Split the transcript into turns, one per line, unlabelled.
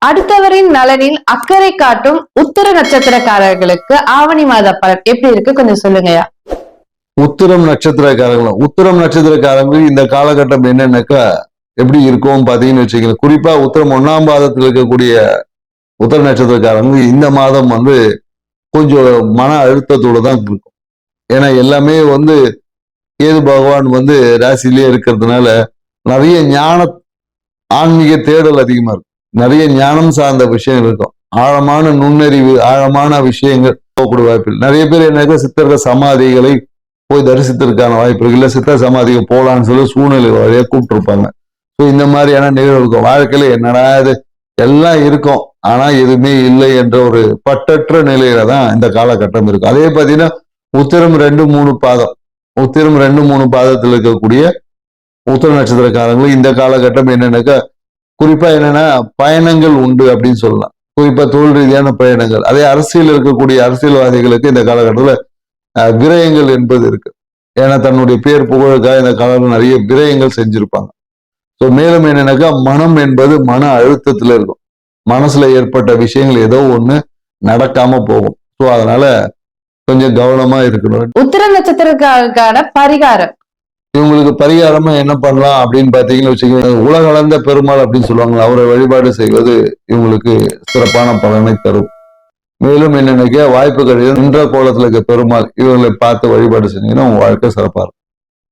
அடுத்தவரின் நலனில் அக்கறை காட்டும் உத்திர நட்சத்திரக்காரர்களுக்கு ஆவணி மாத பலன் எப்படி இருக்கு கொஞ்சம் சொல்லுங்கய்யா.
உத்திரம் நட்சத்திரக்காரங்களுக்கு இந்த காலகட்டம் என்னன்னாக்கா எப்படி இருக்கும் பாத்தீங்கன்னு வச்சுக்கோங்க. குறிப்பா உத்திரம் 1ஆம் பாதத்தில் இருக்கக்கூடிய உத்திர நட்சத்திரக்காரங்க இந்த மாதம் கொஞ்சம் மன அழுத்தத்தோட தான் இருக்கும். ஏன்னா எல்லாமே கேது பகவான் ராசியிலேயே இருக்கிறதுனால நிறைய ஆன்மீக தேடல் அதிகமா இருக்கும். நிறைய ஞானம் சார்ந்த விஷயங்கள் இருக்கும். ஆழமான நுண்ணறிவு, ஆழமான விஷயங்கள் போகக்கூடிய வாய்ப்பு. நிறைய பேர் என்னக்கா சித்தர்கள் சமாதிகளை போய் தரிசித்ததற்கான வாய்ப்பு இருக்கு. இல்ல சித்தர் சமாதிக்கு போலான்னு சொல்லி சூழ்நிலை வழியா கூப்பிட்டு இருப்பாங்க. ஸோ இந்த மாதிரியான நிகழ்வு இருக்கும். வாழ்க்கையில என்னடா இது எல்லாம் இருக்கும், ஆனா எதுவுமே இல்லை என்ற ஒரு பட்டற்ற நிலையில தான் இந்த காலகட்டம் இருக்கும். அதே பார்த்தீங்கன்னா உத்திரம் 2-3 பாதம், உத்திரம் 2-3 பாதத்தில் இருக்கக்கூடிய உத்திர நட்சத்திரக்காரங்களுக்கு இந்த காலகட்டம் என்னன்னாக்கா குறிப்பா என்னன்னா பயணங்கள் உண்டு அப்படின்னு சொல்லலாம். குறிப்பா தொழில் ரீதியான பயணங்கள். அதே அரசியல் இருக்கக்கூடிய அரசியல்வாதிகளுக்கு இந்த காலகட்டத்தில் விரயங்கள் என்பது இருக்கு. ஏன்னா தன்னுடைய பேர் புகழுக்காக இந்த காலத்தில் நிறைய விரயங்கள் செஞ்சிருப்பாங்க. ஸோ மேலும் என்னன்னாக்கா மனம் என்பது மன அழுத்தத்துல இருக்கும். மனசுல ஏற்பட்ட விஷயங்கள் ஏதோ ஒண்ணு நடக்காம போகும். ஸோ அதனால கொஞ்சம் கவனமா இருக்கணும்.
உத்திர நட்சத்திரக்கான பரிகாரம்,
இவங்களுக்கு பரிகாரமா என்ன பண்ணலாம் அப்படின்னு பாத்தீங்கன்னு வச்சுக்கோங்க. உலகளந்த பெருமாள் அப்படின்னு சொல்லுவாங்க, அவரை வழிபாடு செய்வது இவங்களுக்கு சிறப்பான பலனை தரும். மேலும் என்னன்னாக்கா வாய்ப்பு கிடையாது நின்ற கோலத்துல இருக்க பெருமாள் இவங்களை பார்த்து வழிபாடு செஞ்சீங்கன்னா உங்க வாழ்க்கை சிறப்பா இருக்கும்.